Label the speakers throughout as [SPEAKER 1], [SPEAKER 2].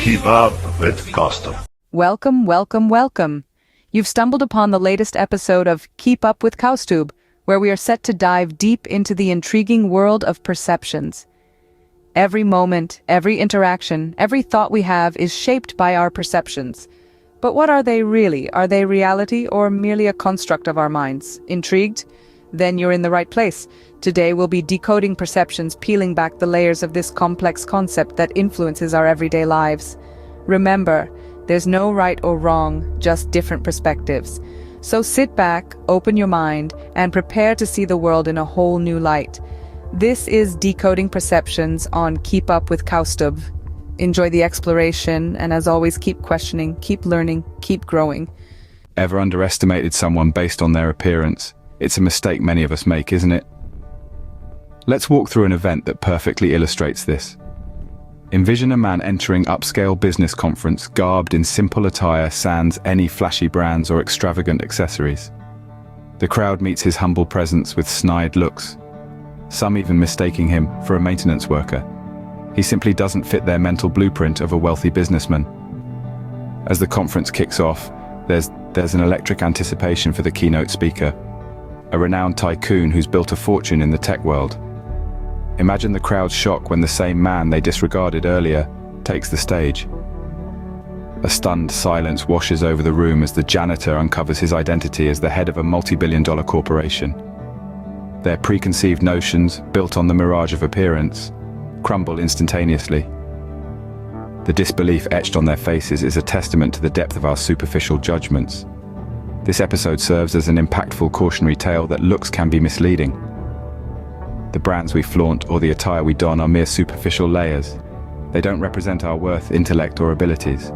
[SPEAKER 1] Keep up with custom.
[SPEAKER 2] Welcome, welcome, welcome. You've stumbled upon the latest episode of Keep Up with Kaustub, where we are set to dive deep into the intriguing world of perceptions. Every moment, every interaction, every thought we have is shaped by our perceptions. But what are they really? Are they reality or merely a construct of our minds? Intrigued? Then you're in the right place. Today we'll be decoding perceptions, peeling back the layers of this complex concept that influences our everyday lives. Remember, there's no right or wrong, just different perspectives. So sit back, open your mind, and prepare to see the world in a whole new light. This is Decoding Perceptions on Keep Up with Kaustub. Enjoy the exploration, and as always, keep questioning, keep learning, keep growing.
[SPEAKER 3] Ever underestimated someone based on their appearance? It's a mistake many of us make, isn't it? Let's walk through an event that perfectly illustrates this. Envision a man entering upscale business conference garbed in simple attire sans any flashy brands or extravagant accessories. The crowd meets his humble presence with snide looks, some even mistaking him for a maintenance worker. He simply doesn't fit their mental blueprint of a wealthy businessman. As the conference kicks off, there's an electric anticipation for the keynote speaker, a renowned tycoon who's built a fortune in the tech world. Imagine the crowd's shock when the same man they disregarded earlier takes the stage. A stunned silence washes over the room as the janitor uncovers his identity as the head of a multi-billion-dollar corporation. Their preconceived notions, built on the mirage of appearance, crumble instantaneously. The disbelief etched on their faces is a testament to the depth of our superficial judgments. This episode serves as an impactful cautionary tale that looks can be misleading. The brands we flaunt or the attire we don are mere superficial layers. They don't represent our worth, intellect, or abilities.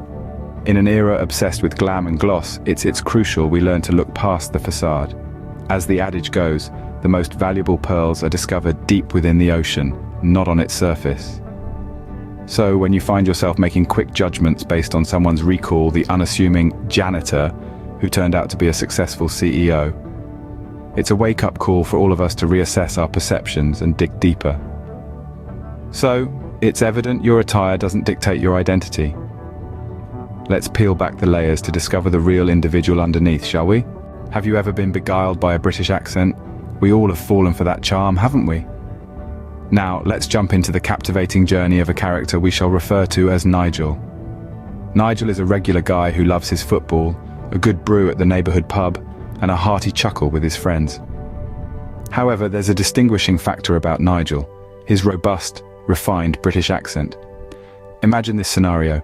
[SPEAKER 3] In an era obsessed with glam and gloss, it's crucial we learn to look past the facade. As the adage goes, the most valuable pearls are discovered deep within the ocean, not on its surface. So when you find yourself making quick judgments based on someone's recall, the unassuming janitor who turned out to be a successful CEO, it's a wake-up call for all of us to reassess our perceptions and dig deeper. So, it's evident your attire doesn't dictate your identity. Let's peel back the layers to discover the real individual underneath, shall we? Have you ever been beguiled by a British accent? We all have fallen for that charm, haven't we? Now, let's jump into the captivating journey of a character we shall refer to as Nigel. Nigel is a regular guy who loves his football, a good brew at the neighborhood pub, and a hearty chuckle with his friends. However, there's a distinguishing factor about Nigel, his robust, refined British accent. Imagine this scenario.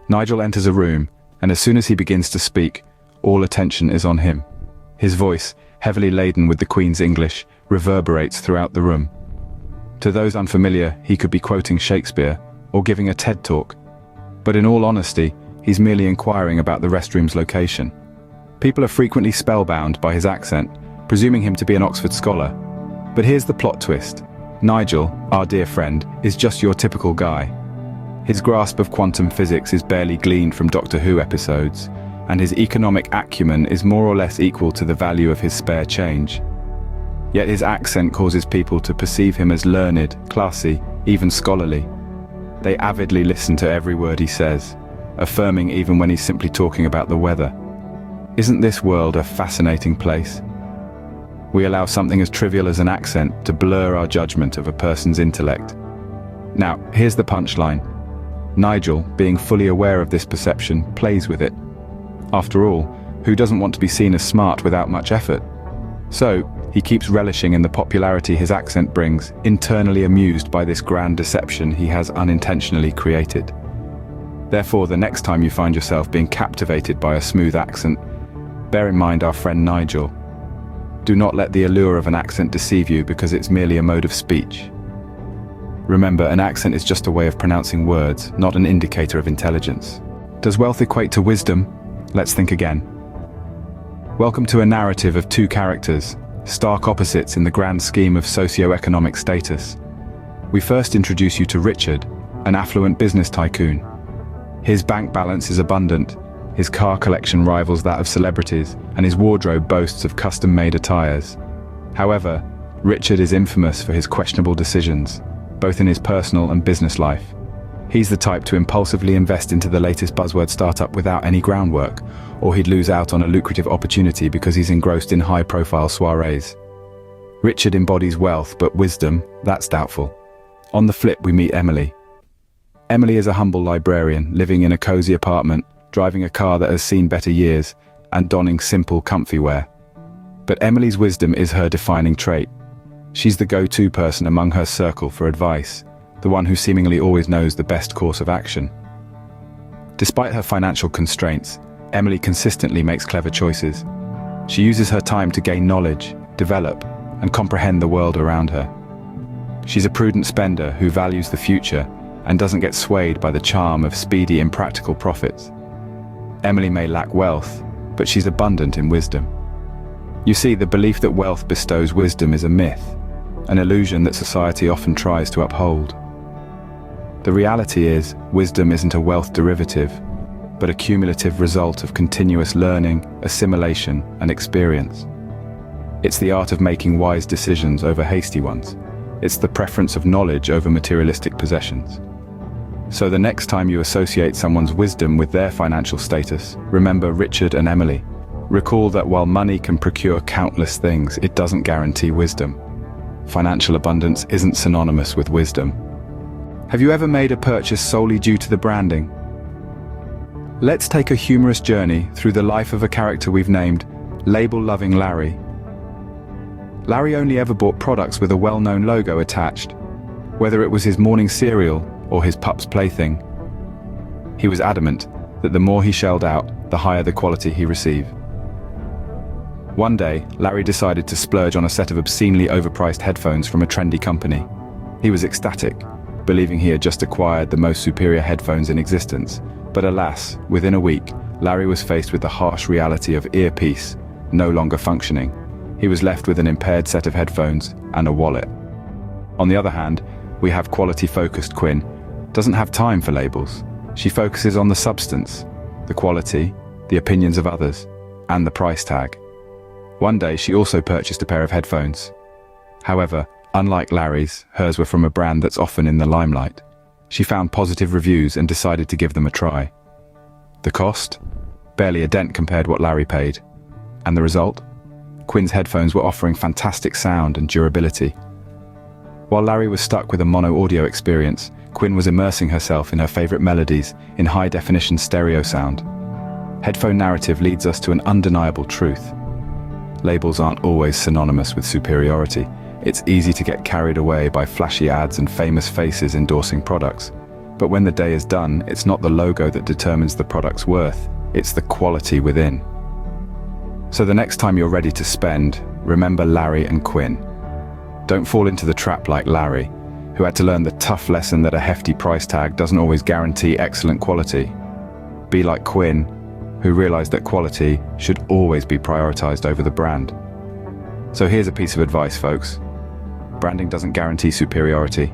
[SPEAKER 3] Nigel enters a room, and as soon as he begins to speak, all attention is on him. His voice, heavily laden with the Queen's English, reverberates throughout the room. To those unfamiliar, he could be quoting Shakespeare or giving a TED talk. But in all honesty, he's merely inquiring about the restroom's location. People are frequently spellbound by his accent, presuming him to be an Oxford scholar. But here's the plot twist. Nigel, our dear friend, is just your typical guy. His grasp of quantum physics is barely gleaned from Doctor Who episodes, and his economic acumen is more or less equal to the value of his spare change. Yet his accent causes people to perceive him as learned, classy, even scholarly. They avidly listen to every word he says, affirming even when he's simply talking about the weather. Isn't this world a fascinating place? We allow something as trivial as an accent to blur our judgment of a person's intellect. Now, here's the punchline. Nigel, being fully aware of this perception, plays with it. After all, who doesn't want to be seen as smart without much effort? So, he keeps relishing in the popularity his accent brings, internally amused by this grand deception he has unintentionally created. Therefore, the next time you find yourself being captivated by a smooth accent, bear in mind our friend Nigel. Do not let the allure of an accent deceive you because it's merely a mode of speech. Remember, an accent is just a way of pronouncing words, not an indicator of intelligence. Does wealth equate to wisdom? Let's think again. Welcome to a narrative of two characters, stark opposites in the grand scheme of socio-economic status. We first introduce you to Richard, an affluent business tycoon. His bank balance is abundant, his car collection rivals that of celebrities, and his wardrobe boasts of custom-made attires. However, Richard is infamous for his questionable decisions, both in his personal and business life. He's the type to impulsively invest into the latest buzzword startup without any groundwork, or he'd lose out on a lucrative opportunity because he's engrossed in high-profile soirees. Richard embodies wealth, but wisdom, that's doubtful. On the flip, we meet Emily. Emily is a humble librarian, living in a cozy apartment, driving a car that has seen better years, and donning simple, comfy wear. But Emily's wisdom is her defining trait. She's the go-to person among her circle for advice, the one who seemingly always knows the best course of action. Despite her financial constraints, Emily consistently makes clever choices. She uses her time to gain knowledge, develop, and comprehend the world around her. She's a prudent spender who values the future and doesn't get swayed by the charm of speedy, impractical profits. Emily may lack wealth, but she's abundant in wisdom. You see, the belief that wealth bestows wisdom is a myth, an illusion that society often tries to uphold. The reality is, wisdom isn't a wealth derivative, but a cumulative result of continuous learning, assimilation, and experience. It's the art of making wise decisions over hasty ones. It's the preference of knowledge over materialistic possessions. So the next time you associate someone's wisdom with their financial status, remember Richard and Emily. Recall that while money can procure countless things, it doesn't guarantee wisdom. Financial abundance isn't synonymous with wisdom. Have you ever made a purchase solely due to the branding? Let's take a humorous journey through the life of a character we've named label-loving Larry. Larry only ever bought products with a well-known logo attached, whether it was his morning cereal or his pup's plaything. He was adamant that the more he shelled out, the higher the quality he received. One day, Larry decided to splurge on a set of obscenely overpriced headphones from a trendy company. He was ecstatic, believing he had just acquired the most superior headphones in existence. But alas, within a week, Larry was faced with the harsh reality of earpiece no longer functioning. He was left with an impaired set of headphones and a wallet. On the other hand, we have quality-focused Quinn. Doesn't have time for labels. She focuses on the substance, the quality, the opinions of others, and the price tag. One day, she also purchased a pair of headphones. However, unlike Larry's, hers were from a brand that's often in the limelight. She found positive reviews and decided to give them a try. The cost? Barely a dent compared to what Larry paid. And the result? Quinn's headphones were offering fantastic sound and durability. While Larry was stuck with a mono audio experience, Quinn was immersing herself in her favorite melodies in high-definition stereo sound. Headphone narrative leads us to an undeniable truth. Labels aren't always synonymous with superiority. It's easy to get carried away by flashy ads and famous faces endorsing products. But when the day is done, it's not the logo that determines the product's worth, it's the quality within. So the next time you're ready to spend, remember Larry and Quinn. Don't fall into the trap like Larry, who had to learn the tough lesson that a hefty price tag doesn't always guarantee excellent quality. Be like Quinn, who realized that quality should always be prioritized over the brand. So here's a piece of advice, folks. Branding doesn't guarantee superiority.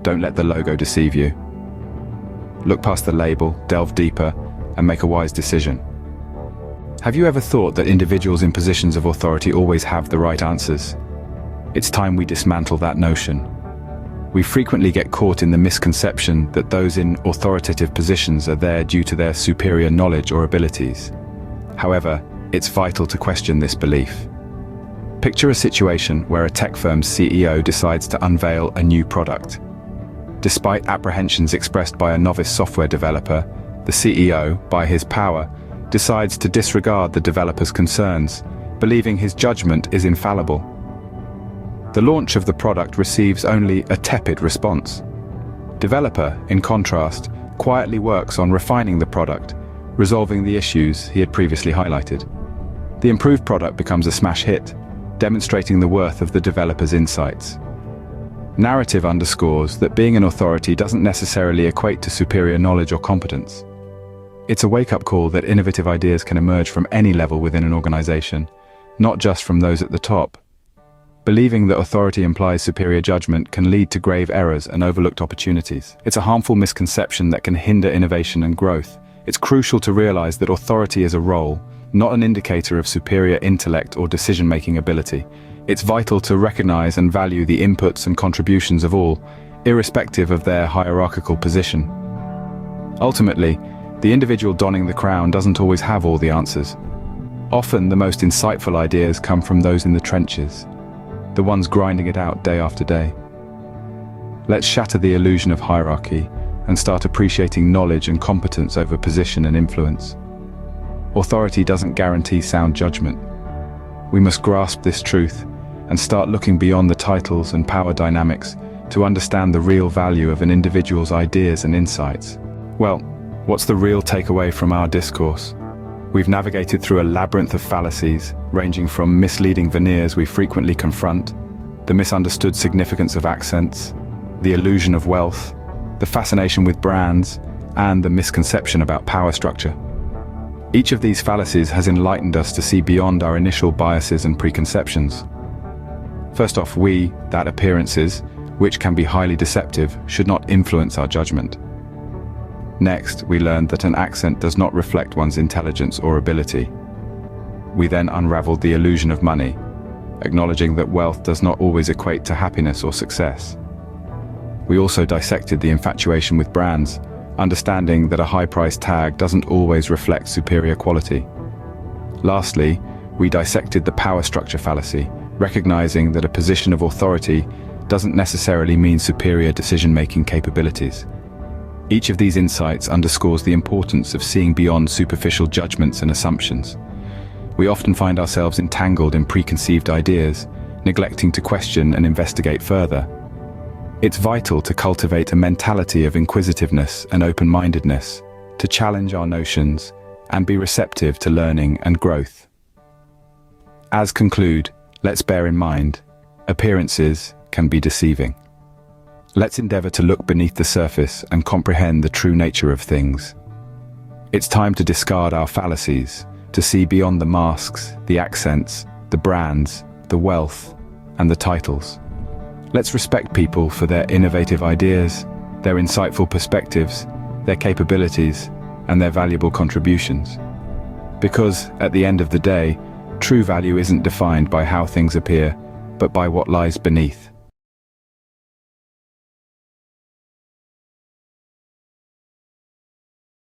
[SPEAKER 3] Don't let the logo deceive you. Look past the label, delve deeper, and make a wise decision. Have you ever thought that individuals in positions of authority always have the right answers? It's time we dismantle that notion. We frequently get caught in the misconception that those in authoritative positions are there due to their superior knowledge or abilities. However, it's vital to question this belief. Picture a situation where a tech firm's CEO decides to unveil a new product. Despite apprehensions expressed by a novice software developer, the CEO, by his power, decides to disregard the developer's concerns, believing his judgment is infallible. The launch of the product receives only a tepid response. Developer, in contrast, quietly works on refining the product, resolving the issues he had previously highlighted. The improved product becomes a smash hit, demonstrating the worth of the developer's insights. Narrative underscores that being an authority doesn't necessarily equate to superior knowledge or competence. It's a wake-up call that innovative ideas can emerge from any level within an organization, not just from those at the top. Believing that authority implies superior judgment can lead to grave errors and overlooked opportunities. It's a harmful misconception that can hinder innovation and growth. It's crucial to realize that authority is a role, not an indicator of superior intellect or decision-making ability. It's vital to recognize and value the inputs and contributions of all, irrespective of their hierarchical position. Ultimately, the individual donning the crown doesn't always have all the answers. Often the most insightful ideas come from those in the trenches, the ones grinding it out day after day. Let's shatter the illusion of hierarchy and start appreciating knowledge and competence over position and influence. Authority doesn't guarantee sound judgment. We must grasp this truth and start looking beyond the titles and power dynamics to understand the real value of an individual's ideas and insights. Well, what's the real takeaway from our discourse? We've navigated through a labyrinth of fallacies, ranging from misleading veneers we frequently confront, the misunderstood significance of accents, the illusion of wealth, the fascination with brands, and the misconception about power structure. Each of these fallacies has enlightened us to see beyond our initial biases and preconceptions. First off, that appearances, which can be highly deceptive, should not influence our judgment. Next, we learned that an accent does not reflect one's intelligence or ability. We then unraveled the illusion of money, acknowledging that wealth does not always equate to happiness or success. We also dissected the infatuation with brands, understanding that a high price tag doesn't always reflect superior quality. Lastly, we dissected the power structure fallacy, recognizing that a position of authority doesn't necessarily mean superior decision-making capabilities. Each of these insights underscores the importance of seeing beyond superficial judgments and assumptions. We often find ourselves entangled in preconceived ideas, neglecting to question and investigate further. It's vital to cultivate a mentality of inquisitiveness and open-mindedness, to challenge our notions and be receptive to learning and growth. As conclude, let's bear in mind, appearances can be deceiving. Let's endeavor to look beneath the surface and comprehend the true nature of things. It's time to discard our fallacies, to see beyond the masks, the accents, the brands, the wealth, and the titles. Let's respect people for their innovative ideas, their insightful perspectives, their capabilities, and their valuable contributions. Because, at the end of the day, true value isn't defined by how things appear, but by what lies beneath.